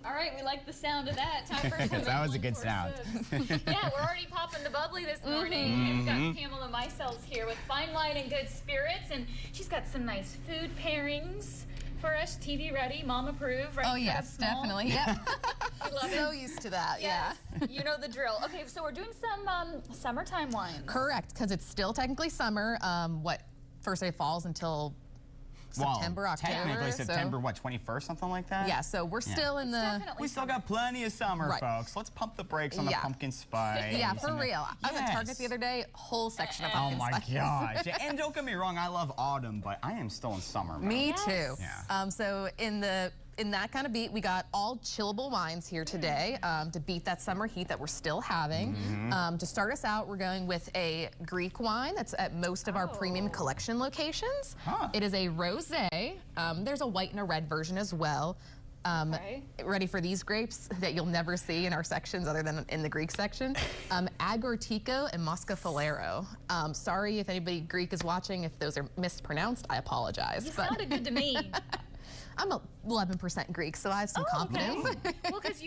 All right, we like the sound of that. Time for some That was a good sound. Yeah, we're already popping the bubbly this morning. We've got Pamela Meisel's here with fine wine and good spirits, and she's got some nice food pairings for us. TV ready, mom approved, right? Oh yes, definitely. Yep. I love So it. used to that. Yes, you know the drill. Okay, so we're doing some summertime wines. Correct, because it's still technically summer. First day falls until September, October. Technically September, so, what, 21st, something like that? Yeah, so we're still in the... We still got plenty of summer, Right. folks. Let's pump the brakes on the pumpkin spice. Yeah, for and real. I was at Target the other day, whole section of Oh pumpkin my spice. gosh. Yeah, and don't get me wrong, I love autumn, but I am still in summer mode. Me too. Yeah. So in that kind of beat, we got all chillable wines here today to beat that summer heat that we're still having. To start us out, we're going with a Greek wine that's at most of our premium collection locations. It is a rosé. There's a white and a red version as well. Ready for these grapes that you'll never see in our sections other than in the Greek section. Agortico and Moscafalero. Sorry if anybody Greek is watching, if those are mispronounced, I apologize. You sounded good to me. I'm 11% Greek, so I have some confidence. Okay. Well, because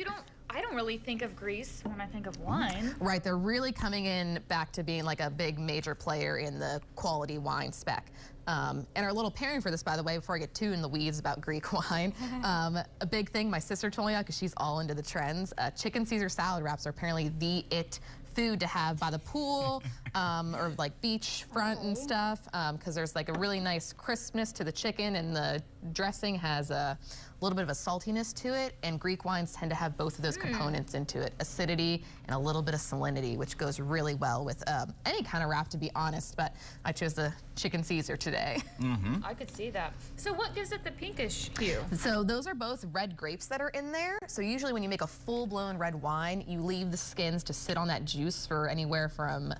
I don't really think of Greece when I think of wine. Right, they're really coming in back to being like a big major player in the quality wine spec. And our little pairing for this, by the way, before I get too in the weeds about Greek wine, a big thing my sister told me about because she's all into the trends, chicken Caesar salad wraps are apparently the it food to have by the pool or like beach front and stuff because there's like a really nice crispness to the chicken and the dressing has a little bit of a saltiness to it, and Greek wines tend to have both of those components into it, acidity and a little bit of salinity, which goes really well with any kind of wrap, to be honest, but I chose the chicken Caesar today. I could see that. So what gives it the pinkish hue? So those are both red grapes that are in there. So usually when you make a full-blown red wine, you leave the skins to sit on that juice for anywhere from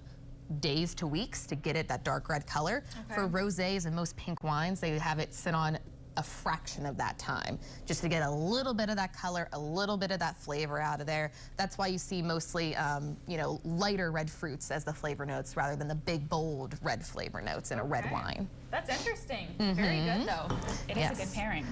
days to weeks to get it that dark red color. For rosés and most pink wines, they have it sit on a fraction of that time just to get a little bit of that color, a little bit of that flavor out of there. That's why you see mostly, you know, lighter red fruits as the flavor notes rather than the big, bold red flavor notes in a red wine. That's interesting. Very good, though. It is a good pairing.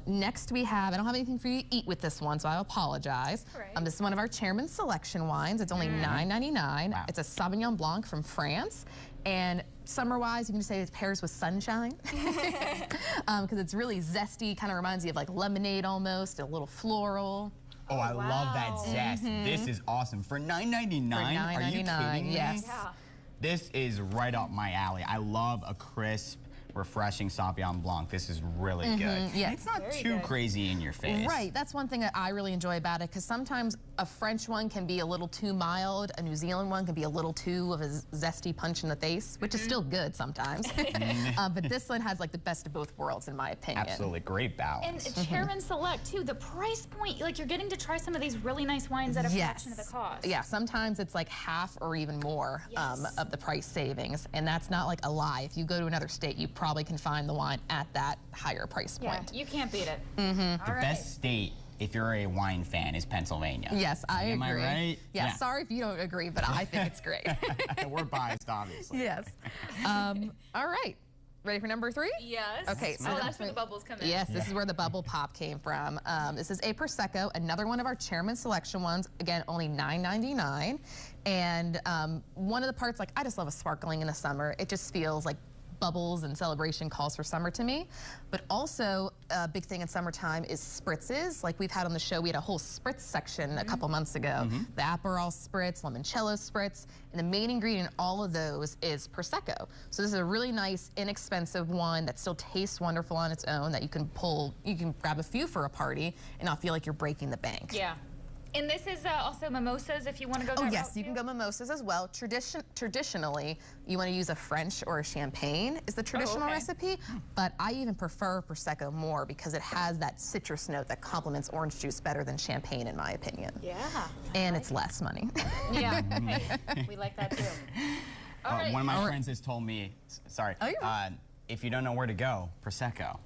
Next we have, I don't have anything for you to eat with this one, so I apologize. This is one of our Chairman's Selection wines. It's only $9.99. Wow. It's a Sauvignon Blanc from France. And summer-wise, you can just say it pairs with sunshine because it's really zesty, kind of reminds you of like lemonade almost, a little floral. Oh, I love that zest. This is awesome. For $9.99? Are you kidding me? Yes. Yeah. This is right up my alley. I love a crisp, refreshing Sauvignon Blanc. This is really good. Yeah. And it's not too crazy in your face. Right, that's one thing that I really enjoy about it because sometimes a French one can be a little too mild, a New Zealand one can be a little too of a zesty punch in the face, which is still good sometimes. But this one has like the best of both worlds in my opinion. Absolutely, great balance. And Chairman Select too, the price point, like you're getting to try some of these really nice wines at a fraction of the cost. Yeah, sometimes it's like half or even more of the price savings, and that's not like a lie. If you go to another state, you probably can find the wine at that higher price point. Yeah, you can't beat it. The best state, if you're a wine fan, is Pennsylvania. Yes, I agree. Am I right? Yeah, sorry if you don't agree, but I think it's great. We're biased, obviously. Yes. All right. Ready for number 3? Yes. Okay, so that's where the bubbles come in. Yes, this is where the bubble pop came from. This is a Prosecco, another one of our Chairman's Selection ones. Again, only $9.99. And one of the parts, like, I just love a sparkling in the summer. It just feels like bubbles and celebration calls for summer to me. But also a big thing in summertime is spritzes. Like we've had on the show, we had a whole spritz section a couple months ago. The Aperol spritz, limoncello spritz, and the main ingredient in all of those is Prosecco. So this is a really nice, inexpensive one that still tastes wonderful on its own that you can pull, you can grab a few for a party and not feel like you're breaking the bank. Yeah. And this is also mimosas if you want to go that route. Yes, you can go mimosas as well. Traditionally, you want to use a French or a champagne is the traditional recipe, but I even prefer Prosecco more because it has that citrus note that complements orange juice better than champagne in my opinion. Yeah. And it's less money. Yeah, hey, we like that too. All right. One of my friends has told me, if you don't know where to go, Prosecco.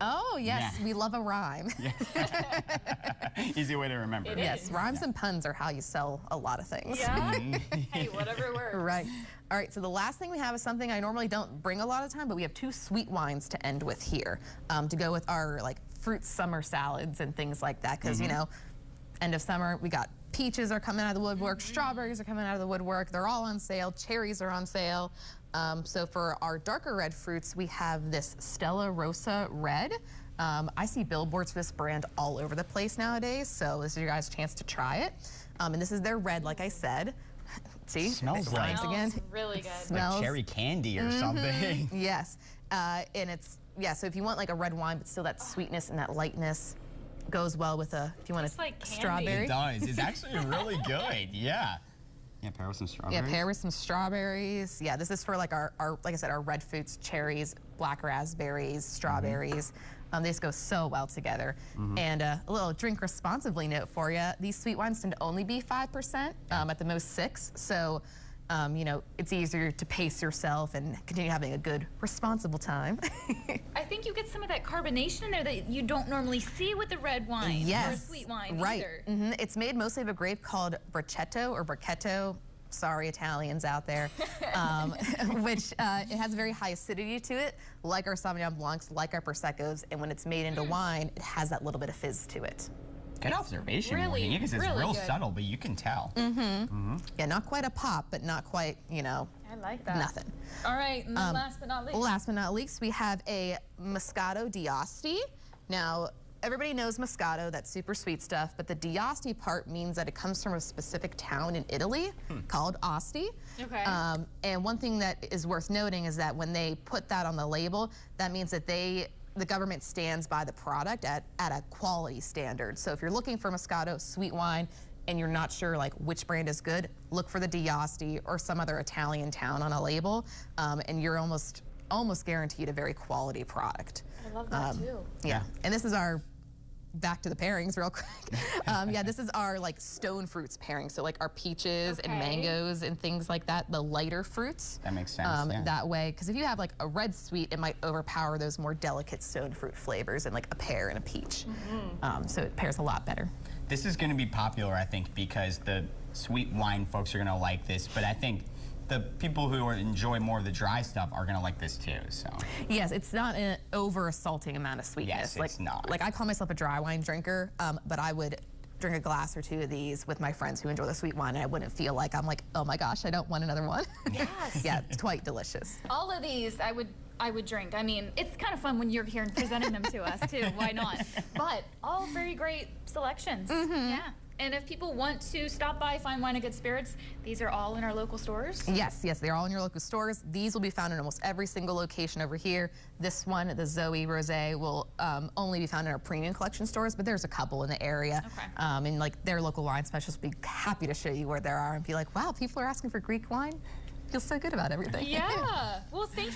Oh, yes, we love a rhyme. Easy way to remember it. Yes, rhymes and puns are how you sell a lot of things. Yeah, hey, whatever works. Right. All right, so the last thing we have is something I normally don't bring a lot of time, but we have 2 sweet wines to end with here to go with our like fruit summer salads and things like that, because you know, end of summer, we got peaches are coming out of the woodwork, strawberries are coming out of the woodwork, they're all on sale, cherries are on sale. So for our darker red fruits, we have this Stella Rosa Red. I see billboards for this brand all over the place nowadays, so this is your guys' chance to try it. And this is their red, like I said. See? Smells It like- rhymes again. Smells really good. Smells- Like cherry candy or something. Yes, and it's, yeah, so if you want like a red wine, but still that sweetness and that lightness goes well with a, if you want Just a like candy. strawberry. It does. It's actually really good. Yeah. Yeah, pair with some strawberries. Yeah, pair with some strawberries. Yeah, this is for like our like I said, our red fruits, cherries, black raspberries, strawberries. They just go so well together. And a little drink responsibly note for you. These sweet wines tend to only be 5%, at the most 6. So, you know, it's easier to pace yourself and continue having a good, responsible time. I think you get some of that carbonation in there that you don't normally see with the red wine or Yes, sweet wine right. either. It's made mostly of a grape called Braccetto or Bracchetto. Sorry, Italians out there, which it has a very high acidity to it, like our Sauvignon Blancs, like our Proseccos, and when it's made into wine, it has that little bit of fizz to it. Good observation, really, Morgan, because it's really real good. subtle, but you can tell. Yeah, not quite a pop, but not quite, you know, I like that. nothing. All right, and then last but not least. Last but not least, we have a Moscato d'Asti. Now, everybody knows Moscato, that super sweet stuff, but the d'Asti part means that it comes from a specific town in Italy called Asti. Okay. And one thing that is worth noting is that when they put that on the label, that means that the government stands by the product at a quality standard. So if you're looking for Moscato sweet wine and you're not sure like which brand is good, look for the d'Asti or some other Italian town on a label, and you're almost guaranteed a very quality product. I love that too. Yeah, and this is our, back to the pairings real quick. Yeah, this is our like stone fruits pairing. So like our peaches and Okay. mangoes and things like that, the lighter fruits. That makes sense, yeah. That way, because if you have like a red sweet, it might overpower those more delicate stone fruit flavors and like a pear and a peach. So it pairs a lot better. This is going to be popular, I think, because the sweet wine folks are going to like this, but I think the people who enjoy more of the dry stuff are going to like this too. So Yes, it's not an over assaulting amount of sweetness. Yes, like, it's not. Like I call myself a dry wine drinker, but I would drink a glass or two of these with my friends who enjoy the sweet wine, and I wouldn't feel like I'm like, oh my gosh, I don't want another one. Yes. Yeah, it's quite delicious. All of these I would drink. I mean, it's kind of fun when you're here and presenting them to us too. Why not? But all very great selections. Yeah. And if people want to stop by Fine Wine and Good Spirits, these are all in our local stores. Yes, they're all in your local stores. These will be found in almost every single location over here. This one, the Zoe Rosé, will only be found in our premium collection stores, but there's a couple in the area. Okay. And like their local wine specialists will be happy to show you where there are and be like, wow, people are asking for Greek wine. Feels so good about everything. Yeah. Well, thank you.